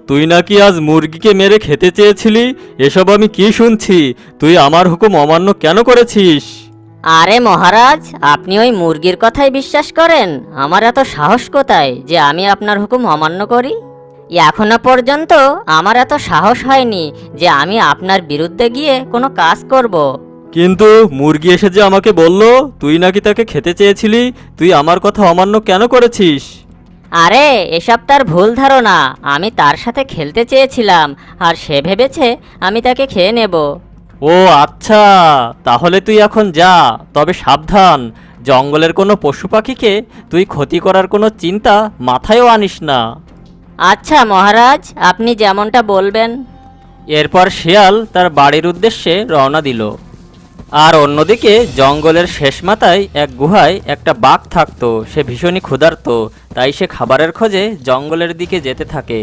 তুই নাকি আজ মুরগিকে মেরে খেতে চেয়েছিলি। এসব আমি কি শুনছি? তুই আমার হুকুম অমান্য কেন করেছিস? আরে মহারাজ, আপনি ওই মুরগির কথাই বিশ্বাস করেন? আমার এত সাহস কোথায় যে আমি আপনার হুকুম অমান্য করি? এখনো পর্যন্ত আমার এত সাহস হয়নি যে আমি আপনার বিরুদ্ধে গিয়ে কোনো কাজ করব। কিন্তু মুরগি এসে যে আমাকে বলল তুই নাকি তাকে খেতে চেয়েছিলি। তুই আমার কথা অমান্য কেন করেছিস? আরে এসব তার ভুল ধারণা। আমি তার সাথে খেলতে চেয়েছিলাম, আর সে ভেবেছে আমি তাকে খেয়ে নেব। ও আচ্ছা, তাহলে তুই এখন যা। তবে সাবধান, জঙ্গলের কোনো পশু পাখিকে তুই ক্ষতি করার কোনো চিন্তা মাথায়ও আনিস না। আচ্ছা মহারাজ, আপনি যেমনটা বলবেন। এরপর শিয়াল তার বাড়ির উদ্দেশ্যে রওনা দিল। আর অন্যদিকে জঙ্গলের শেষ মাথায় এক গুহায় একটা বাঘ থাকতো। সে ভীষণই ক্ষুধার্ত, তাই সে খাবারের খোঁজে জঙ্গলের দিকে যেতে থাকে।